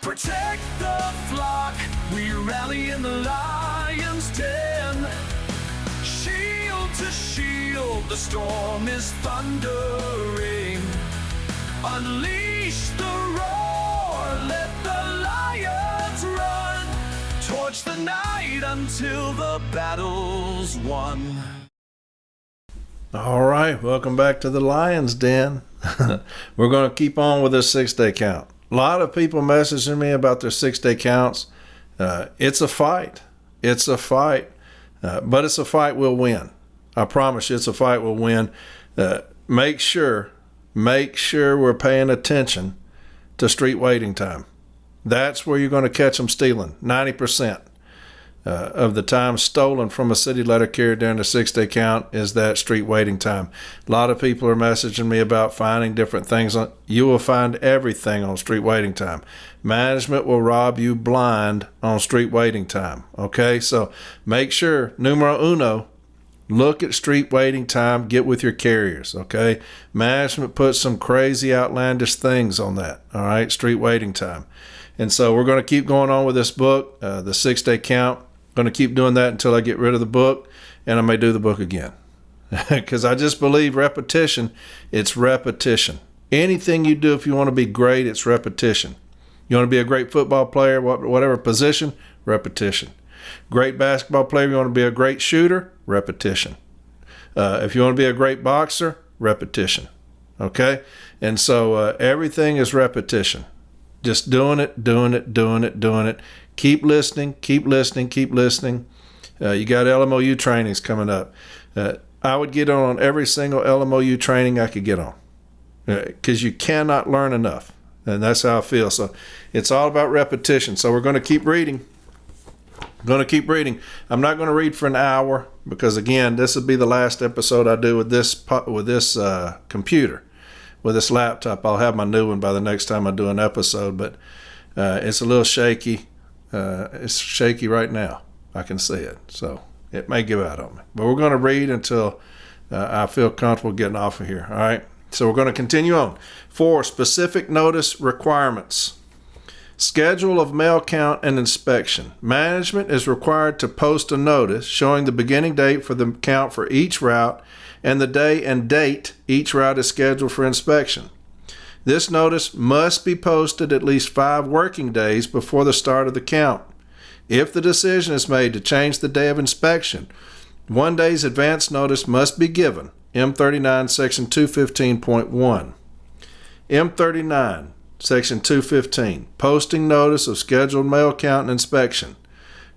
Protect the flock, we rally in the lion's den. Shield to shield, the storm is thundering. Unleash the roar, let the lions run. Torch the night until the battle's won. All right, welcome back to the Lion's Den. We're going to keep on with this 6-day count. A lot of people messaging me about their 6-day counts. It's a fight. It's a fight. But it's a fight we'll win. I promise you it's a fight we'll win. Make sure we're paying attention to street waiting time. That's where you're going to catch them stealing. 90% of the time stolen from a city letter carrier during the 6-day count is that street waiting time. A lot of people are messaging me about finding different things. You will find everything on street waiting time. Management will rob you blind on street waiting time. Okay, so make sure, numero uno, look at street waiting time, get with your carriers, okay? Management puts some crazy outlandish things on that, all right, street waiting time. And so we're going to keep going on with this book, the 6-day count. Going to keep doing that until I get rid of the book, and I may do the book again. Because I just believe repetition, it's repetition. Anything you do, if you want to be great, it's repetition. You want to be a great football player, whatever position, repetition. Great basketball player, you want to be a great shooter, repetition. If you want to be a great boxer, repetition. Okay? And so everything is repetition. Just doing it. Keep listening. You got LMOU trainings coming up. I would get on every single LMOU training I could get on because you cannot learn enough. And that's how I feel. So it's all about repetition. So we're going to keep reading. I'm not going to read for an hour because, again, this will be the last episode I do with this computer, with this laptop. I'll have my new one by the next time I do an episode, but it's a little shaky. It's shaky right now. I can see it. So it may give out on me. But we're going to read until I feel comfortable getting off of here. All right? So we're going to continue on. 4, specific notice requirements. Schedule of mail count and inspection. Management is required to post a notice showing the beginning date for the count for each route and the day and date each route is scheduled for inspection. This notice must be posted at least 5 working days before the start of the count. If the decision is made to change the day of inspection, 1 day's advance notice must be given. M39 Section 215.1. M39 Section 215, posting notice of scheduled mail count and inspection.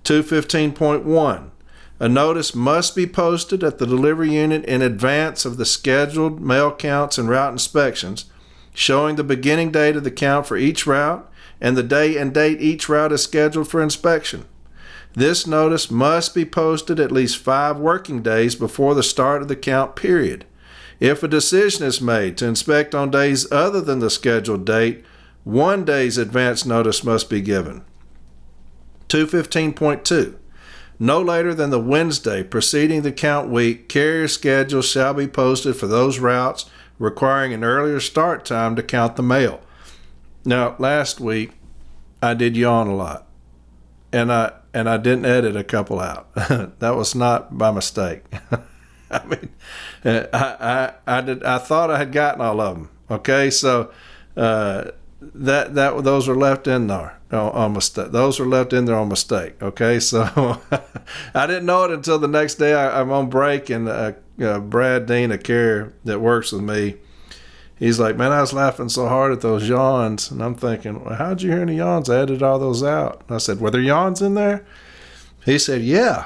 215.1, a notice must be posted at the delivery unit in advance of the scheduled mail counts and route inspections, showing the beginning date of the count for each route and the day and date each route is scheduled for inspection. This notice must be posted at least 5 working days before the start of the count period. If a decision is made to inspect on days other than the scheduled date, 1 day's advance notice must be given. 215.2. No later than the Wednesday preceding the count week, carrier schedules shall be posted for those routes requiring an earlier start time to count the mail. Now, last week, I did yawn a lot, and I didn't edit a couple out. That was not by mistake. I mean, I thought I had gotten all of them. Okay, so those were left in there on mistake. Those were left in there on mistake. Okay, so I didn't know it until the next day. I'm on break, and Brad Dean, a carrier that works with me, he's like, "Man, I was laughing so hard at those yawns," and I'm thinking, well, "How'd you hear any yawns? I edited all those out." And I said, "Were there yawns in there?" He said, "Yeah,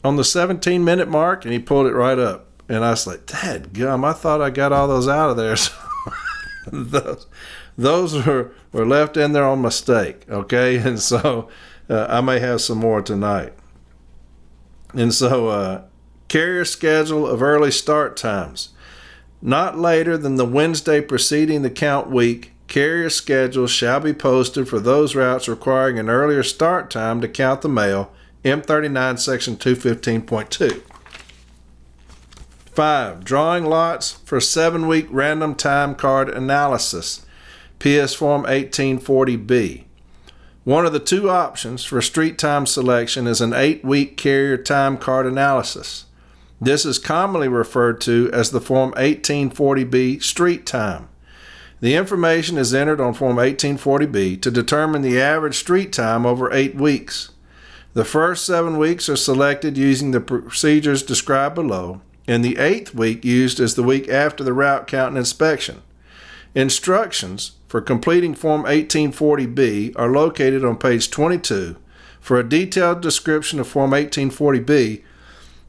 on the 17-minute mark," and he pulled it right up. And I was like, "Dadgum, I thought I got all those out of there." So those were left in there on mistake, okay? And so I may have some more tonight. And so carrier schedule of early start times. Not later than the Wednesday preceding the count week, carrier schedules shall be posted for those routes requiring an earlier start time to count the mail, M39 Section 215.2. 5. Drawing lots for 7-week random time card analysis, PS Form 1840B. One of the two options for street time selection is an 8-week carrier time card analysis. This is commonly referred to as the Form 1840B street time. The information is entered on Form 1840B to determine the average street time over 8 weeks. The first 7 weeks are selected using the procedures described below, and the 8th week used as the week after the route count and inspection. Instructions for completing Form 1840B are located on page 22. For a detailed description of Form 1840B,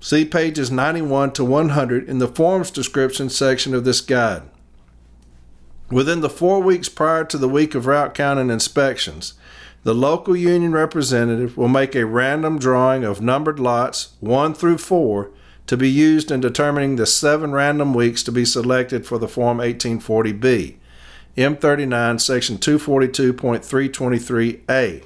see pages 91 to 100 in the Forms Description section of this guide. Within the 4 weeks prior to the week of route count and inspections, the local union representative will make a random drawing of numbered lots 1 through 4 to be used in determining the 7 random weeks to be selected for the Form 1840B. M39 Section 242.323A.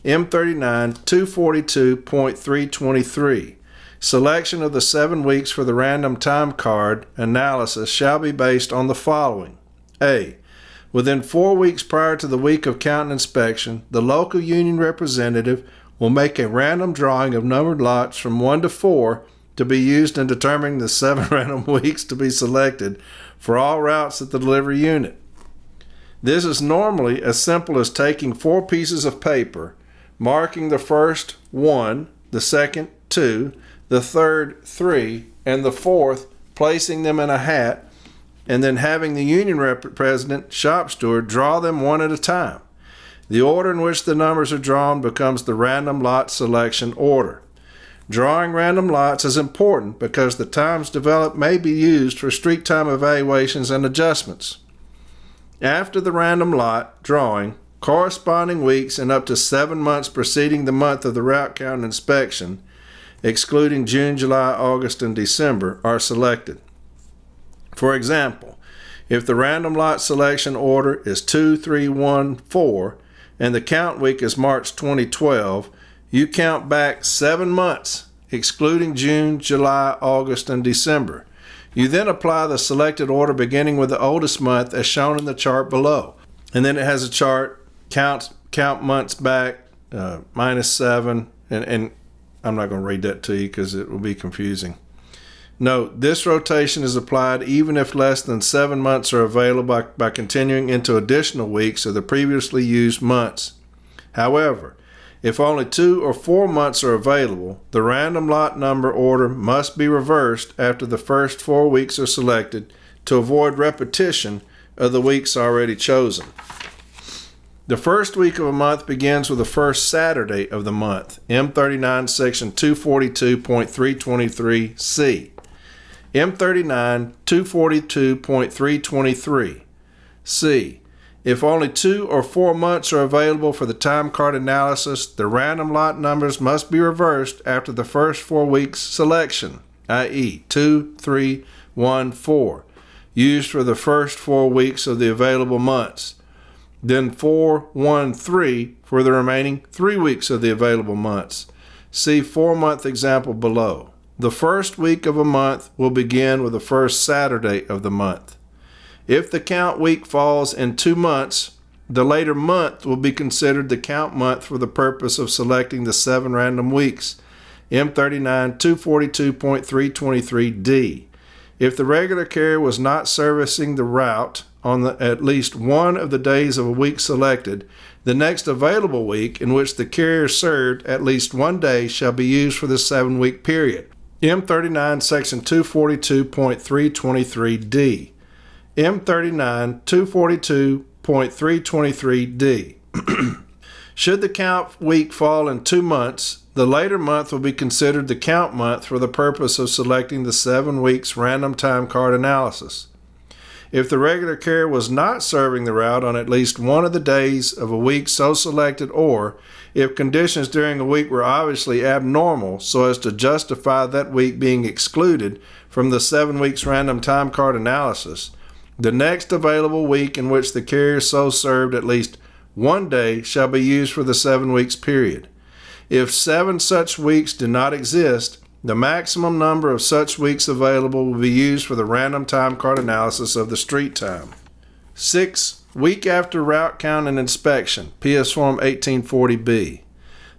M39 242.323. Selection of the 7 weeks for the random time card analysis shall be based on the following. A. Within 4 weeks prior to the week of count and inspection, the local union representative will make a random drawing of numbered lots from 1 to 4 to be used in determining the 7 random weeks to be selected for all routes at the delivery unit. This is normally as simple as taking 4 pieces of paper, marking the first 1, the second 2, the third 3, and the fourth, placing them in a hat, and then having the union president, shop steward, draw them one at a time. The order in which the numbers are drawn becomes the random lot selection order. Drawing random lots is important because the times developed may be used for street time evaluations and adjustments. After the random lot drawing, corresponding weeks and up to 7 months preceding the month of the route count and inspection, excluding June, July, August, and December, are selected. For example, if the random lot selection order is 2-3-1-4 and the count week is March 2012, you count back 7 months, excluding June, July, August, and December. You then apply the selected order beginning with the oldest month as shown in the chart below. And then it has a chart, count months back, -7, and I'm not going to read that to you because it will be confusing. Note, this rotation is applied even if less than 7 months are available by continuing into additional weeks of the previously used months. However, if only 2 or 4 months are available, the random lot number order must be reversed after the first 4 weeks are selected to avoid repetition of the weeks already chosen. The first week of a month begins with the first Saturday of the month, M39 Section 242.323C. M39 242.323 C. If only 2 or 4 months are available for the time card analysis, the random lot numbers must be reversed after the first 4 weeks selection, i.e. 2, 3, 1, 4, used for the first 4 weeks of the available months. Then 4, 1, 3 for the remaining 3 weeks of the available months. See 4-month example below. The first week of a month will begin with the first Saturday of the month. If the count week falls in 2 months, the later month will be considered the count month for the purpose of selecting the 7 random weeks, M39 242.323D. If the regular carrier was not servicing the route on at least one of the days of a week selected, the next available week in which the carrier served at least one day shall be used for the 7-week period. M39 Section 242.323D. M39 242.323D. Should the count week fall in 2 months, the later month will be considered the count month for the purpose of selecting the 7 weeks random time card analysis. If the regular carrier was not serving the route on at least one of the days of a week so selected, or if conditions during a week were obviously abnormal so as to justify that week being excluded from the 7 weeks random time card analysis, the next available week in which the carrier so served at least one day shall be used for the 7 weeks period. If 7 such weeks do not exist, the maximum number of such weeks available will be used for the random time card analysis of the street time. 6 week after route count and inspection, PS Form 1840B.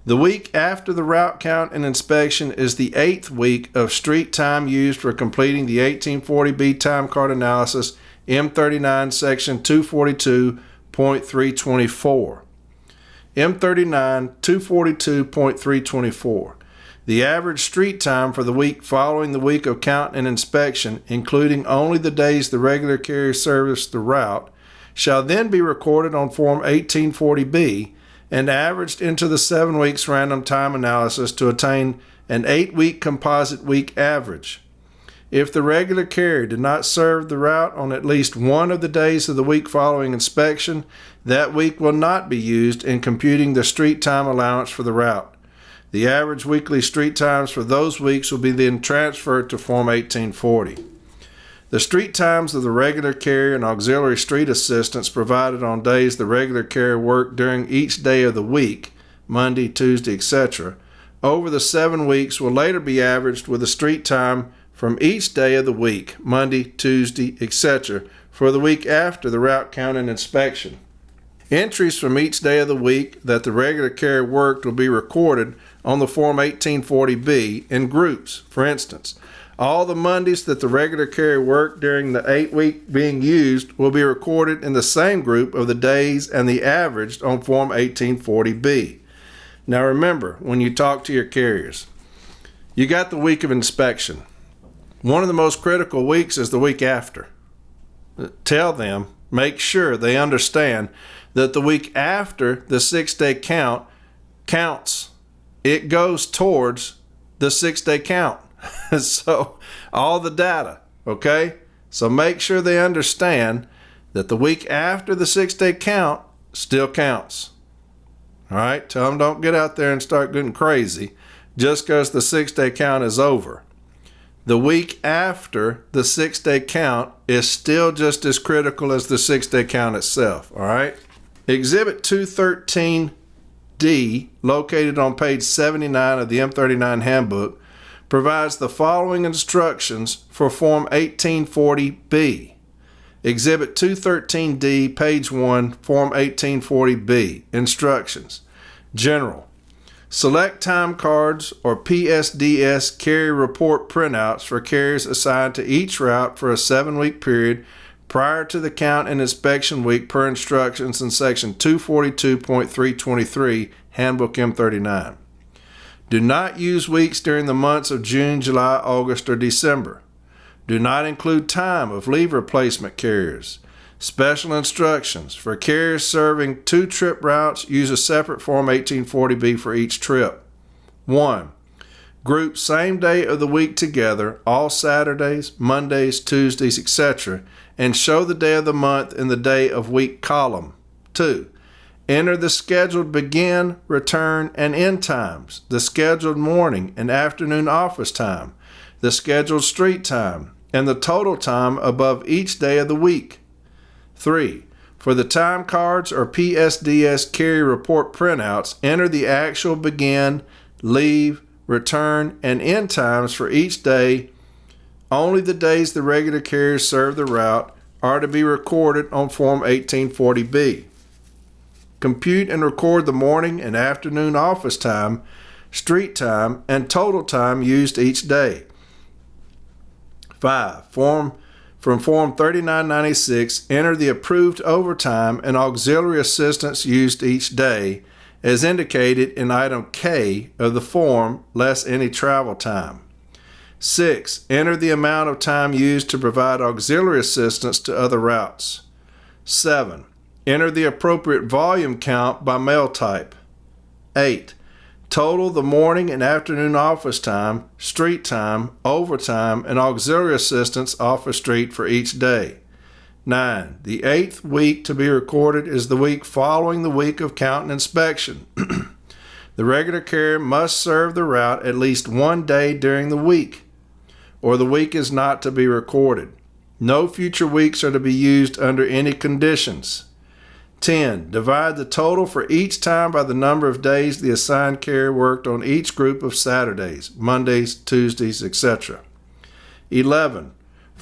The week after the route count and inspection is the 8th week of street time used for completing the 1840B time card analysis, M39 section 242.324. M39 242.324. The average street time for the week following the week of count and inspection, including only the days the regular carrier serviced the route, shall then be recorded on Form 1840B and averaged into the 7 weeks random time analysis to attain an 8-week composite week average. If the regular carrier did not serve the route on at least one of the days of the week following inspection, that week will not be used in computing the street time allowance for the route. The average weekly street times for those weeks will be then transferred to Form 1840. The street times of the regular carrier and auxiliary street assistants provided on days the regular carrier worked during each day of the week, Monday, Tuesday, etc., over the 7 weeks will later be averaged with the street time from each day of the week, Monday, Tuesday, etc., for the week after the route count and inspection. Entries from each day of the week that the regular carrier worked will be recorded on the Form 1840B in groups. For instance, all the Mondays that the regular carrier worked during the 8 week being used will be recorded in the same group of the days and the averaged on Form 1840B. Now remember, when you talk to your carriers, you got the week of inspection. One of the most critical weeks is the week after. Tell them, make sure they understand that the week after the 6-day count counts. It goes towards the 6-day count. So all the data, okay? So make sure they understand that the week after the 6-day count still counts. All right? Tell them don't get out there and start getting crazy just because the 6-day count is over. The week after the 6-day count is still just as critical as the 6-day count itself, all right? Exhibit 213D, located on page 79 of the M39 handbook, provides the following instructions for Form 1840B. Exhibit 213D, page 1, Form 1840B. Instructions. General. Select time cards or PSDS carrier report printouts for carriers assigned to each route for a 7-week period prior to the count and inspection week per instructions in section 242.323 Handbook M39. Do not use weeks during the months of June, July, August, or December. Do not include time of leave replacement carriers. Special instructions. For carriers serving 2-trip routes, use a separate Form 1840B for each trip. 1. Group same day of the week together, all Saturdays, Mondays, Tuesdays, etc., and show the day of the month in the day of week column. 2. Enter the scheduled begin, return, and end times, the scheduled morning and afternoon office time, the scheduled street time, and the total time above each day of the week. 3. For the time cards or PSDS carrier report printouts, enter the actual begin, leave, return, and end times for each day. Only the days the regular carriers serve the route are to be recorded on Form 1840B. Compute and record the morning and afternoon office time, street time, and total time used each day. 5. From Form 3996, enter the approved overtime and auxiliary assistance used each day, as indicated in item K of the form, less any travel time. 6. Enter the amount of time used to provide auxiliary assistance to other routes. 7. Enter the appropriate volume count by mail type. 8. Total the morning and afternoon office time, street time, overtime, and auxiliary assistance off a street for each day. 9. The 8th week to be recorded is the week following the week of count and inspection. The regular carrier must serve the route at least one day during the week, or the week is not to be recorded. No future weeks are to be used under any conditions. 10. Divide the total for each time by the number of days the assigned carrier worked on each group of Saturdays, Mondays, Tuesdays, etc. 11.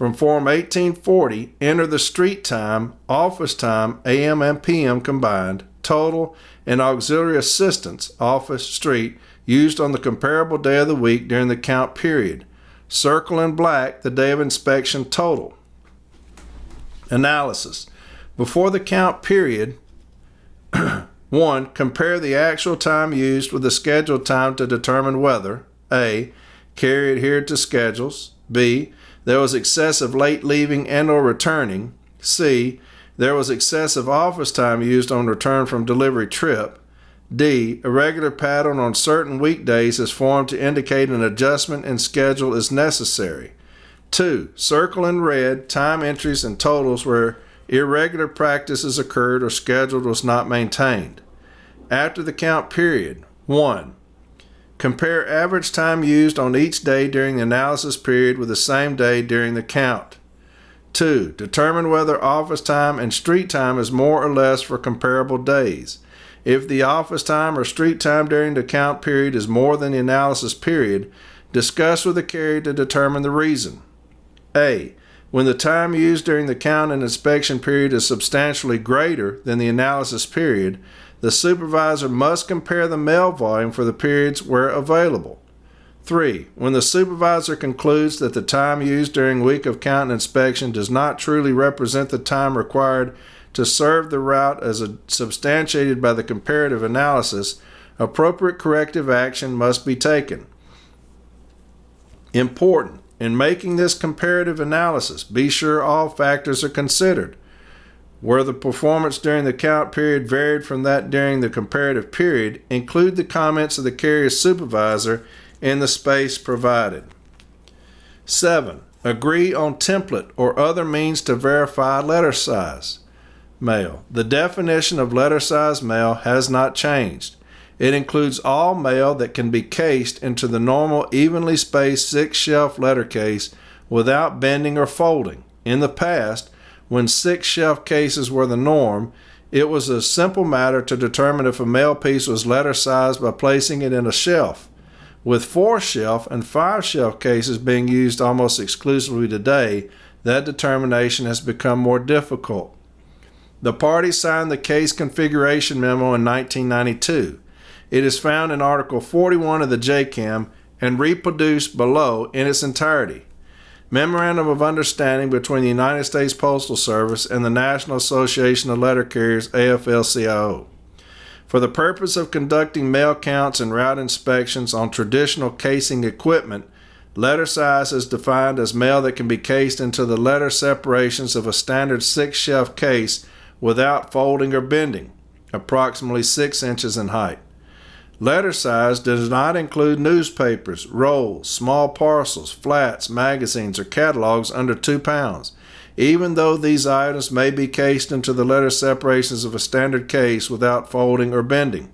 From Form 1840, enter the street time, office time, AM and PM combined, total, and auxiliary assistance, office, street, used on the comparable day of the week during the count period. Circle in black the day of inspection total. Analysis. Before the count period, 1. Compare the actual time used with the scheduled time to determine whether A. Carrier adhered to schedules, B. There was excessive late leaving and or returning, C. There was excessive office time used on return from delivery trip, D. A regular pattern on certain weekdays is formed to indicate an adjustment in schedule is necessary. 2. Circle in red time entries and totals where irregular practices occurred or schedule was not maintained. After the count period, 1. Compare average time used on each day during the analysis period with the same day during the count. 2. Determine whether office time and street time is more or less for comparable days. If the office time or street time during the count period is more than the analysis period, discuss with the carrier to determine the reason. A. When the time used during the count and inspection period is substantially greater than the analysis period, the supervisor must compare the mail volume for the periods where available. 3. When the supervisor concludes that the time used during week of count and inspection does not truly represent the time required to serve the route as substantiated by the comparative analysis, appropriate corrective action must be taken. Important. In making this comparative analysis, be sure all factors are considered. Where the performance during the count period varied from that during the comparative period, include the comments of the carrier's supervisor in the space provided. 7. Agree on template or other means to verify letter size. Mail. The definition of letter size mail has not changed. It includes all mail that can be cased into the normal evenly spaced 6-shelf letter case without bending or folding. In the past, when 6-shelf cases were the norm, it was a simple matter to determine if a mail piece was letter sized by placing it in a shelf. With 4-shelf and 5-shelf cases being used almost exclusively today, that determination has become more difficult. The parties signed the case configuration memo in 1992. It is found in Article 41 of the JCAM and reproduced below in its entirety. Memorandum of Understanding between the United States Postal Service and the National Association of Letter Carriers, AFL-CIO. For the purpose of conducting mail counts and route inspections on traditional casing equipment, letter size is defined as mail that can be cased into the letter separations of a standard 6-shelf case without folding or bending, approximately 6 inches in height. Letter size does not include newspapers, rolls, small parcels, flats, magazines, or catalogs under 2 pounds, even though these items may be cased into the letter separations of a standard case without folding or bending.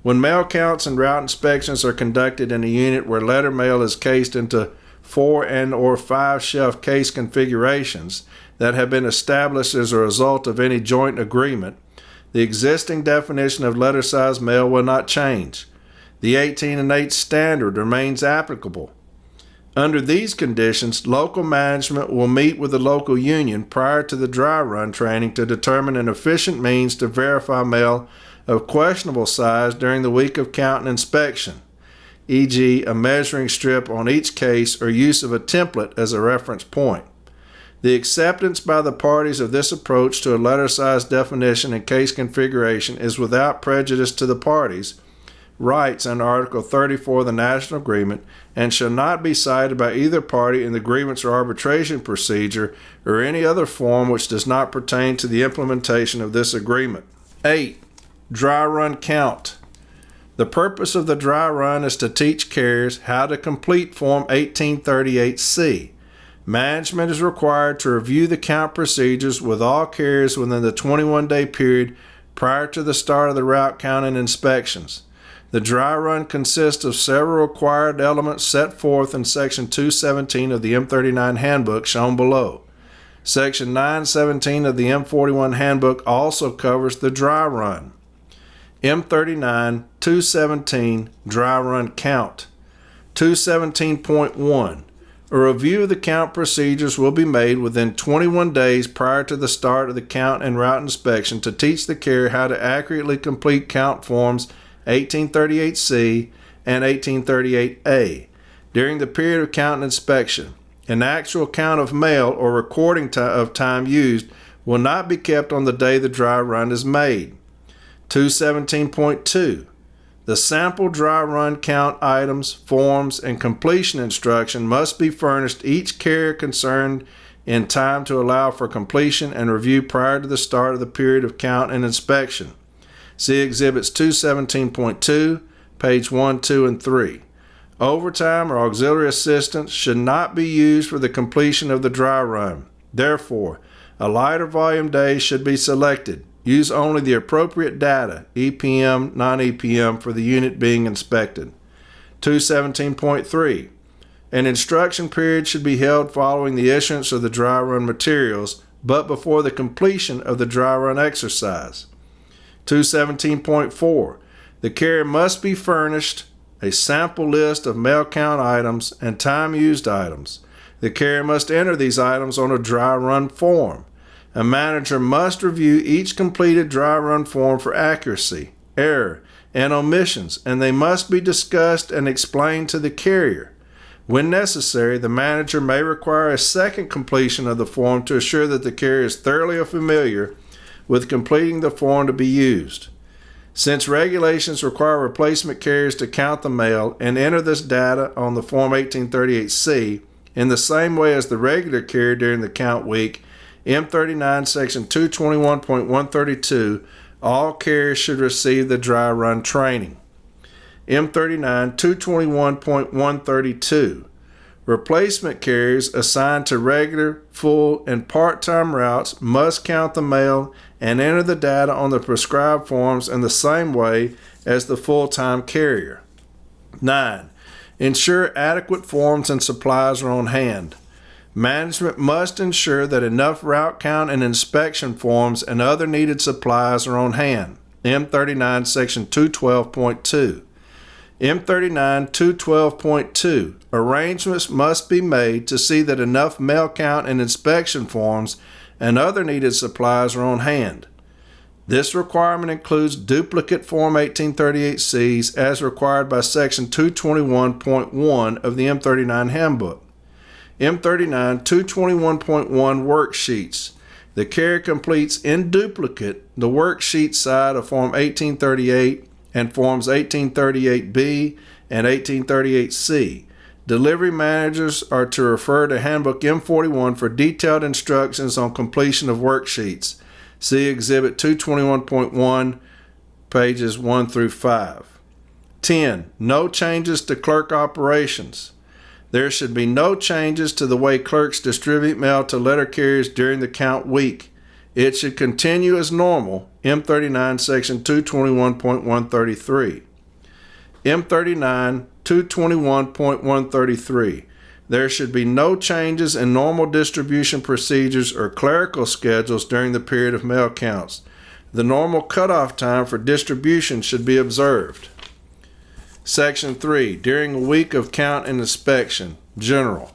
When mail counts and route inspections are conducted in a unit where letter mail is cased into 4 and or 5 shelf case configurations that have been established as a result of any joint agreement, the existing definition of letter size mail will not change. The 18 8 standard remains applicable. Under these conditions, local management will meet with the local union prior to the dry run training to determine an efficient means to verify mail of questionable size during the week of count and inspection, e.g. a measuring strip on each case or use of a template as a reference point. The acceptance by the parties of this approach to a letter size definition and case configuration is without prejudice to the parties' rights under Article 34 of the National Agreement and shall not be cited by either party in the grievance or arbitration procedure or any other form which does not pertain to the implementation of this agreement. 8. Dry run count. The purpose of the dry run is to teach carriers how to complete Form 1838C. Management is required to review the count procedures with all carriers within the 21-day period prior to the start of the route count and inspections. The dry run consists of several required elements set forth in Section 217 of the M39 Handbook shown below. Section 917 of the M41 Handbook also covers the dry run. M39 217 Dry Run Count. 217.1 A review of the count procedures will be made within 21 days prior to the start of the count and route inspection to teach the carrier how to accurately complete count forms 1838C and 1838A during the period of count and inspection. An actual count of mail or recording of time used will not be kept on the day the dry run is made. 217.2. The sample dry run count items, forms, and completion instruction must be furnished each carrier concerned in time to allow for completion and review prior to the start of the period of count and inspection. See Exhibits 217.2, page 1, 2, and 3. Overtime or auxiliary assistance should not be used for the completion of the dry run. Therefore, a lighter volume day should be selected. Use only the appropriate data, EPM, non-EPM, for the unit being inspected. 217.3. An instruction period should be held following the issuance of the dry run materials, but before the completion of the dry run exercise. 217.4. The carrier must be furnished a sample list of mail count items and time used items. The carrier must enter these items on a dry run form. A manager must review each completed dry run form for accuracy, error, and omissions, and they must be discussed and explained to the carrier. When necessary, the manager may require a second completion of the form to assure that the carrier is thoroughly familiar with completing the form to be used. Since regulations require replacement carriers to count the mail and enter this data on the Form 1838C in the same way as the regular carrier during the count week, M39 Section 221.132, all carriers should receive the dry run training. M39 221.132, replacement carriers assigned to regular, full, and part-time routes must count the mail and enter the data on the prescribed forms in the same way as the full-time carrier. 9. Ensure adequate forms and supplies are on hand. Management must ensure that enough route count and inspection forms and other needed supplies are on hand. M39 Section 212.2. M39 212.2. Arrangements must be made to see that enough mail count and inspection forms and other needed supplies are on hand. This requirement includes duplicate Form 1838Cs as required by Section 221.1 of the M39 Handbook. M39 221.1 worksheets. The carrier completes in duplicate the worksheet side of Form 1838 and Forms 1838B and 1838C. Delivery managers are to refer to Handbook M41 for detailed instructions on completion of worksheets. See Exhibit 221.1, pages 1 through 5. 10. No changes to clerk operations. There should be no changes to the way clerks distribute mail to letter carriers during the count week. It should continue as normal, M39 Section 221.133. M39 221.133. There should be no changes in normal distribution procedures or clerical schedules during the period of mail counts. The normal cutoff time for distribution should be observed. Section 3. During a week of count and inspection. General.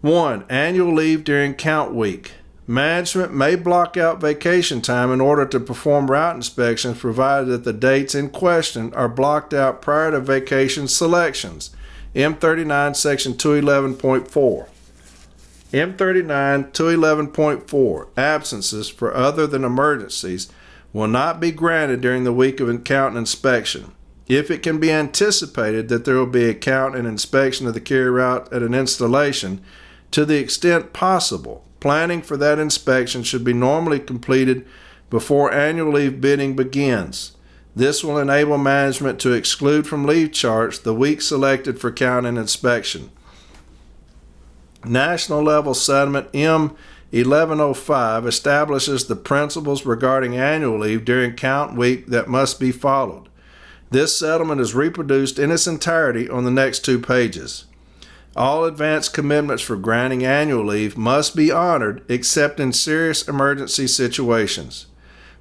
1. Annual leave during count week. Management may block out vacation time in order to perform route inspections provided that the dates in question are blocked out prior to vacation selections. M39 Section 211.4. M39 211.4. Absences for other than emergencies will not be granted during the week of count and inspection. If it can be anticipated that there will be a count and inspection of the carrier route at an installation, to the extent possible, planning for that inspection should be normally completed before annual leave bidding begins. This will enable management to exclude from leave charts the week selected for count and inspection. National Level Settlement M1105 establishes the principles regarding annual leave during count week that must be followed. This settlement is reproduced in its entirety on the next 2 pages. All advance commitments for granting annual leave must be honored except in serious emergency situations.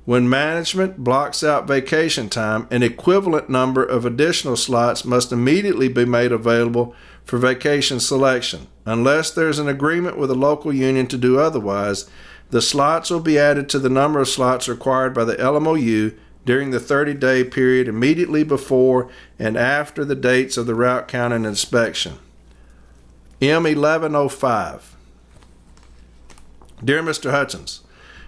When management blocks out vacation time, an equivalent number of additional slots must immediately be made available for vacation selection. Unless there's an agreement with the local union to do otherwise, the slots will be added to the number of slots required by the LMOU during the 30-day period immediately before and after the dates of the route count and inspection. M1105. Dear Mr. Hutchins,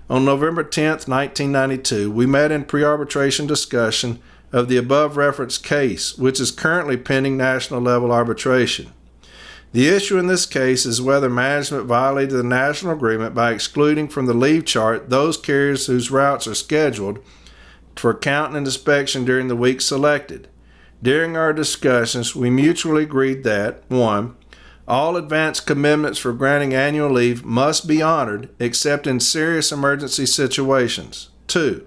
on November 10th, 1992, we met in pre-arbitration discussion of the above referenced case, which is currently pending national level arbitration. The issue in this case is whether management violated the national agreement by excluding from the leave chart those carriers whose routes are scheduled for count and inspection during the week selected. During our discussions, we mutually agreed that 1. All advance commitments for granting annual leave must be honored except in serious emergency situations. 2.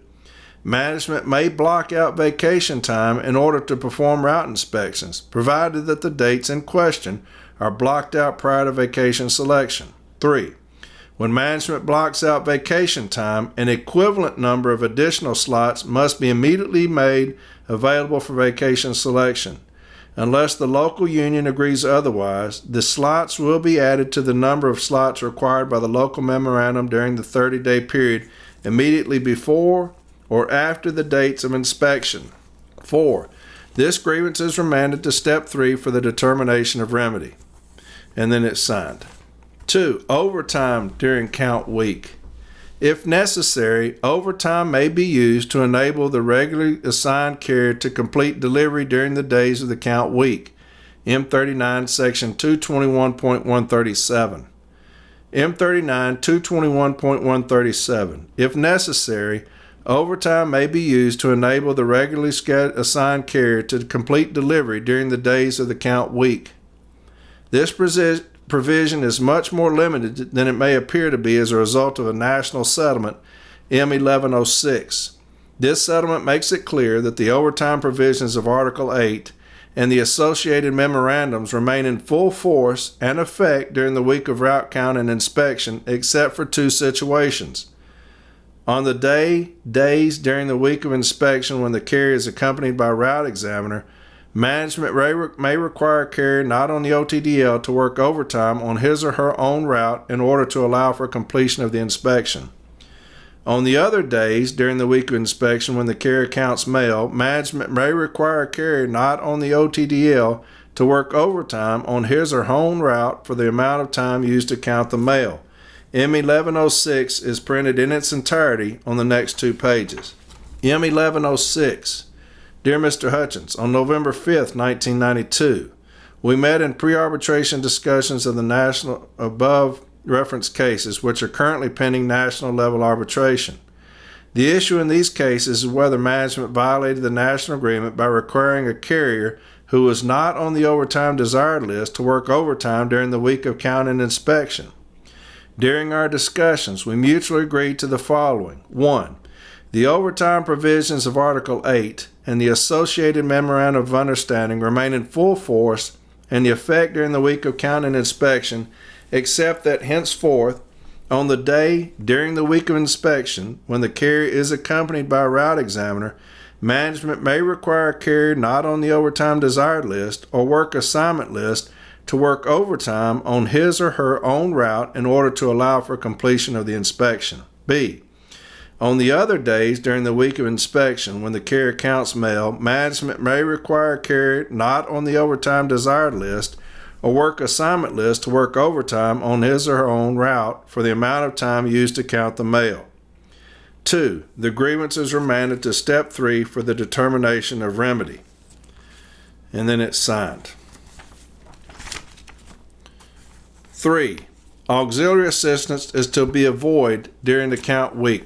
Management may block out vacation time in order to perform route inspections, provided that the dates in question are blocked out prior to vacation selection. 3. When management blocks out vacation time, an equivalent number of additional slots must be immediately made available for vacation selection. Unless the local union agrees otherwise, the slots will be added to the number of slots required by the local memorandum during the 30-day period immediately before or after the dates of inspection. 4. This grievance is remanded to Step 3 for the determination of remedy. And then it's signed. 2. Overtime during count week. If necessary, overtime may be used to enable the regularly assigned carrier to complete delivery during the days of the count week. M39 Section 221.137. M39 221.137. If necessary, overtime may be used to enable the regularly assigned carrier to complete delivery during the days of the count week. This provision is much more limited than it may appear to be as a result of a national settlement, M1106. This settlement makes it clear that the overtime provisions of Article 8 and the associated memorandums remain in full force and effect during the week of route count and inspection, except for 2 situations. On the days during the week of inspection when the carrier is accompanied by a route examiner, management may require a carrier not on the OTDL to work overtime on his or her own route in order to allow for completion of the inspection. On the other days during the week of inspection when the carrier counts mail, management may require a carrier not on the OTDL to work overtime on his or her own route for the amount of time used to count the mail. M1106 is printed in its entirety on the next 2 pages. M1106. Dear Mr. Hutchins, on November 5th, 1992, we met in pre-arbitration discussions of the national above referenced cases, which are currently pending national level arbitration. The issue in these cases is whether management violated the national agreement by requiring a carrier who was not on the overtime desired list to work overtime during the week of count and inspection. During our discussions, we mutually agreed to the following. 1. The overtime provisions of Article 8 and the associated memorandum of understanding remain in full force and the effect during the week of count and inspection, except that henceforth, on the day during the week of inspection, when the carrier is accompanied by a route examiner, management may require a carrier not on the overtime desired list or work assignment list to work overtime on his or her own route in order to allow for completion of the inspection. B. On the other days during the week of inspection, when the carrier counts mail, management may require a carrier not on the overtime desired list or work assignment list to work overtime on his or her own route for the amount of time used to count the mail. 2. The grievance is remanded to Step 3 for the determination of remedy. And then it's signed. 3. Auxiliary assistance is to be avoided during the count week.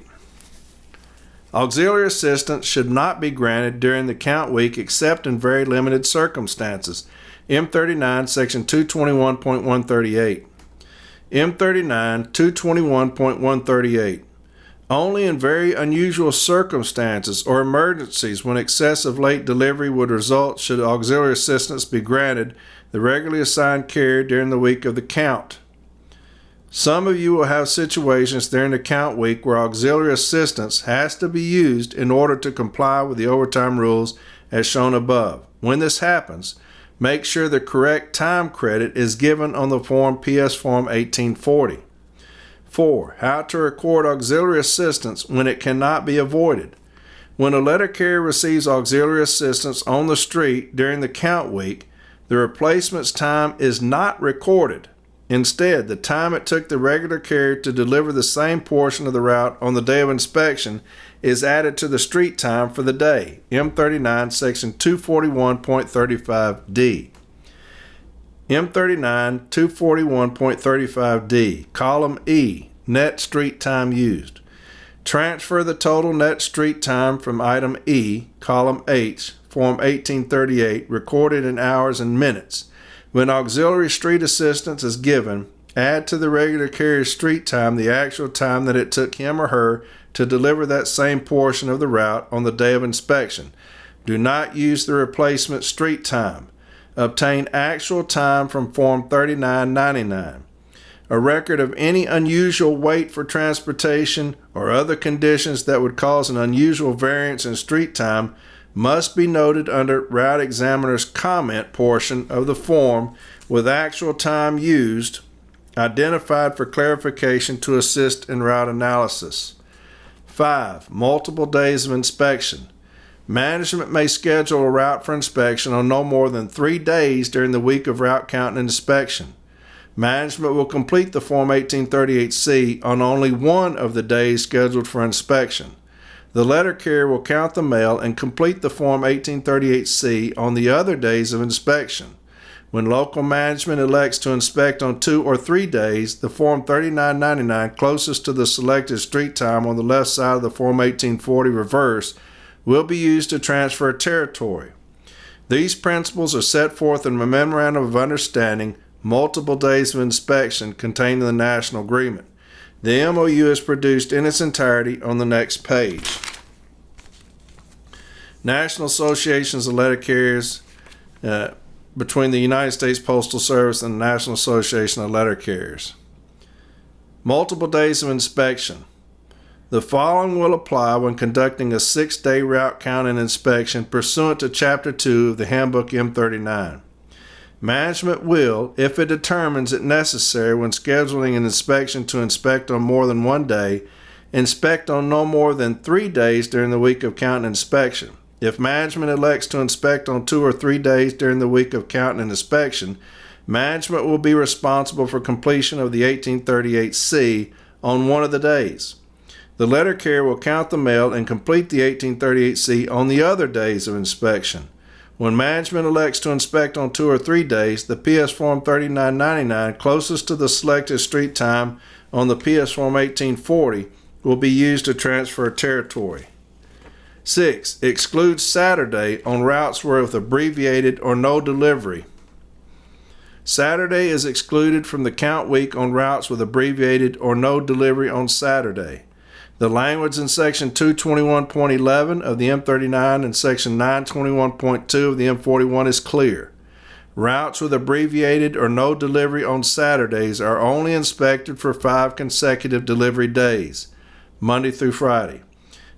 Auxiliary assistance should not be granted during the count week except in very limited circumstances. M39 Section 221.138. M39 221.138. Only in very unusual circumstances or emergencies when excessive late delivery would result should auxiliary assistance be granted the regularly assigned carrier during the week of the count. Some of you will have situations during the count week where auxiliary assistance has to be used in order to comply with the overtime rules as shown above. When this happens, make sure the correct time credit is given on the form PS Form 1840. 4. How to record auxiliary assistance when it cannot be avoided. When a letter carrier receives auxiliary assistance on the street during the count week, the replacement's time is not recorded. Instead, the time it took the regular carrier to deliver the same portion of the route on the day of inspection is added to the street time for the day. M39 Section 241.35D. M39 241.35D, Column E, net street time used. Transfer the total net street time from item E, Column H, Form 1838, recorded in hours and minutes. When auxiliary street assistance is given, add to the regular carrier's street time the actual time that it took him or her to deliver that same portion of the route on the day of inspection. Do not use the replacement street time. Obtain actual time from Form 3999. A record of any unusual wait for transportation or other conditions that would cause an unusual variance in street time must be noted under Route Examiner's comment portion of the form with actual time used identified for clarification to assist in route analysis. 5. Multiple days of inspection. Management may schedule a route for inspection on no more than 3 days during the week of route count and inspection. Management will complete the Form 1838C on only one of the days scheduled for inspection. The letter carrier will count the mail and complete the Form 1838C on the other days of inspection. When local management elects to inspect on 2 or 3 days, the Form 3999 closest to the selected street time on the left side of the Form 1840 reverse will be used to transfer territory. These principles are set forth in the Memorandum of Understanding, multiple days of inspection contained in the National Agreement. The MOU is produced in its entirety on the next page. National Associations of Letter Carriers between the United States Postal Service and the National Association of Letter Carriers. Multiple days of inspection. The following will apply when conducting a 6-day route count and inspection pursuant to Chapter 2 of the Handbook M39. Management will, if it determines it necessary when scheduling an inspection to inspect on more than 1 day, inspect on no more than 3 days during the week of count and inspection. If management elects to inspect on 2 or 3 days during the week of count and inspection, management will be responsible for completion of the 1838C on one of the days. The letter carrier will count the mail and complete the 1838C on the other days of inspection. When management elects to inspect on 2 or 3 days, the PS Form 3999 closest to the selected street time on the PS Form 1840 will be used to transfer territory. 6. Exclude Saturday on routes with abbreviated or no delivery. Saturday is excluded from the count week on routes with abbreviated or no delivery on Saturday. The language in Section 221.11 of the M39 and Section 921.2 of the M41 is clear. Routes with abbreviated or no delivery on Saturdays are only inspected for 5 consecutive delivery days, Monday through Friday.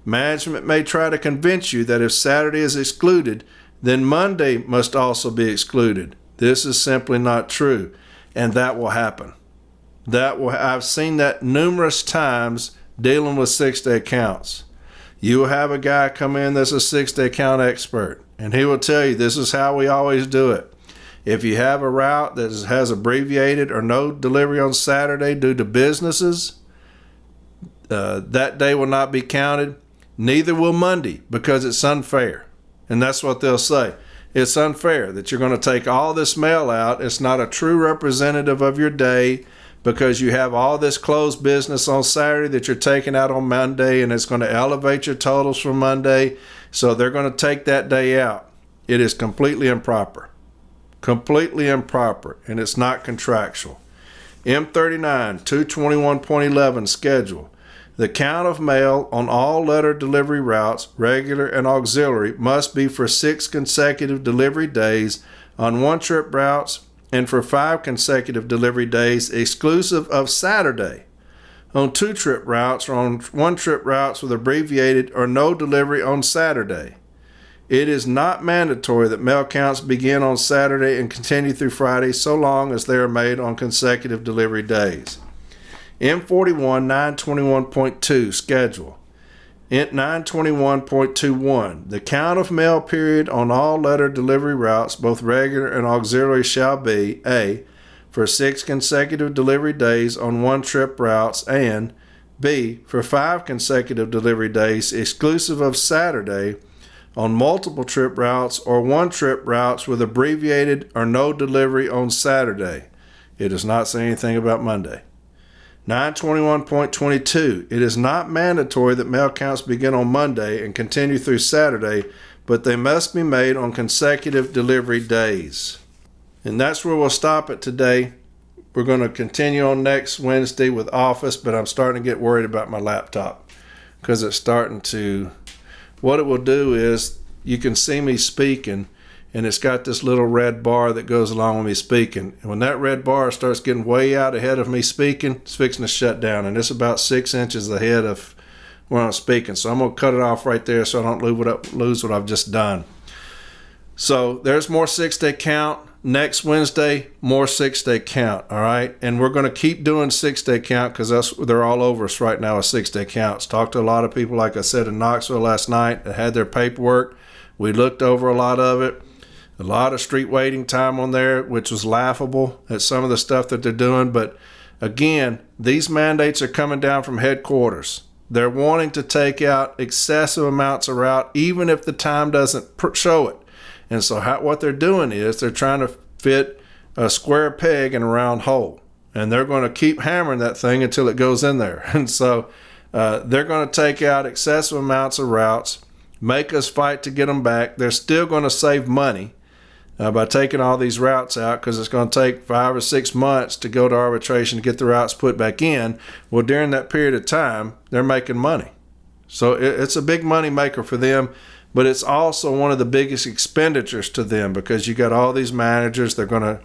Management may try to convince you that if Saturday is excluded, then Monday must also be excluded. This is simply not true, and that will happen. I've seen that numerous times dealing with 6-day counts. You will have a guy come in that's a 6-day count expert, and he will tell you this is how we always do it. If you have a route that has abbreviated or no delivery on Saturday due to businesses, that day will not be counted. Neither will Monday, because it's unfair. And that's what they'll say. It's unfair that you're going to take all this mail out. It's not a true representative of your day because you have all this closed business on Saturday that you're taking out on Monday, and it's going to elevate your totals for Monday. So they're going to take that day out. It is completely improper. Completely improper, and it's not contractual. M39 221.11 schedule. The count of mail on all letter delivery routes, regular and auxiliary, must be for 6 consecutive delivery days on one-trip routes and for 5 consecutive delivery days exclusive of Saturday on 2-trip routes or on 1-trip routes with abbreviated or no delivery on Saturday. It is not mandatory that mail counts begin on Saturday and continue through Friday so long as they are made on consecutive delivery days. M41 921.2 schedule. 921.21 the count of mail period on all letter delivery routes, both regular and auxiliary, shall be A, for 6 consecutive delivery days on 1-trip routes, and B, for 5 consecutive delivery days exclusive of Saturday on multiple trip routes or 1-trip routes with abbreviated or no delivery on Saturday. It does not say anything about Monday. 921.22 it is not mandatory that mail counts begin on Monday and continue through Saturday, but they must be made on consecutive delivery days. And that's where we'll stop it today. We're going to continue on next Wednesday with Office, but I'm starting to get worried about my laptop because it's starting to, what it will do is you can see me speaking, and it's got this little red bar that goes along with me speaking. And when that red bar starts getting way out ahead of me speaking, it's fixing to shut down. And it's about 6 inches ahead of when I'm speaking. So I'm going to cut it off right there so I don't lose what I've just done. So there's more 6-day count. Next Wednesday, more 6-day count. All right. And we're going to keep doing 6-day count because they're all over us right now with 6-day counts. Talked to a lot of people, like I said, in Knoxville last night that had their paperwork. We looked over a lot of it. A lot of street waiting time on there, which was laughable at some of the stuff that they're doing. But again, these mandates are coming down from headquarters. They're wanting to take out excessive amounts of route, even if the time doesn't show it. And so what they're doing is they're trying to fit a square peg in a round hole. And they're going to keep hammering that thing until it goes in there. And so they're going to take out excessive amounts of routes, make us fight to get them back. They're still going to save money by taking all these routes out, because it's going to take 5 or 6 months to go to arbitration to get the routes put back in. Well, during that period of time, they're making money. So it's a big money maker for them, but it's also one of the biggest expenditures to them, because you got all these managers. They're going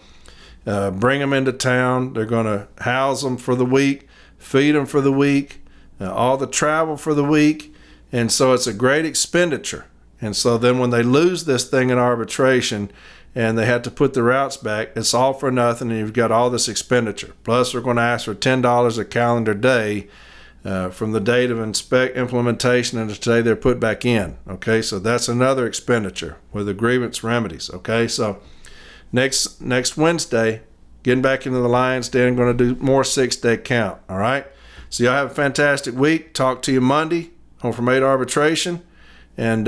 to bring them into town. They're going to house them for the week, feed them for the week, all the travel for the week. And so it's a great expenditure. And so then when they lose this thing in arbitration and they have to put the routes back, it's all for nothing, and you've got all this expenditure. Plus, they're going to ask for $10 a calendar day from the date of implementation and the day they're put back in. Okay, so that's another expenditure with the grievance remedies. Okay, so next Wednesday, getting back into the lion's den, going to do more 6-day count. All right, so y'all have a fantastic week. Talk to you Monday on From A to Arbitration, and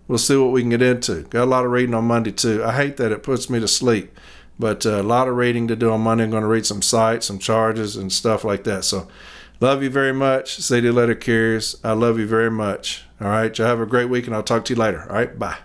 we'll see what we can get into. Got a lot of reading on Monday too. I hate that it puts me to sleep, but a lot of reading to do on Monday. I'm going to read some cites, some charges, and stuff like that. So love you very much, CD Letter Carriers. I love you very much. All right, y'all have a great week, and I'll talk to you later. All right, bye.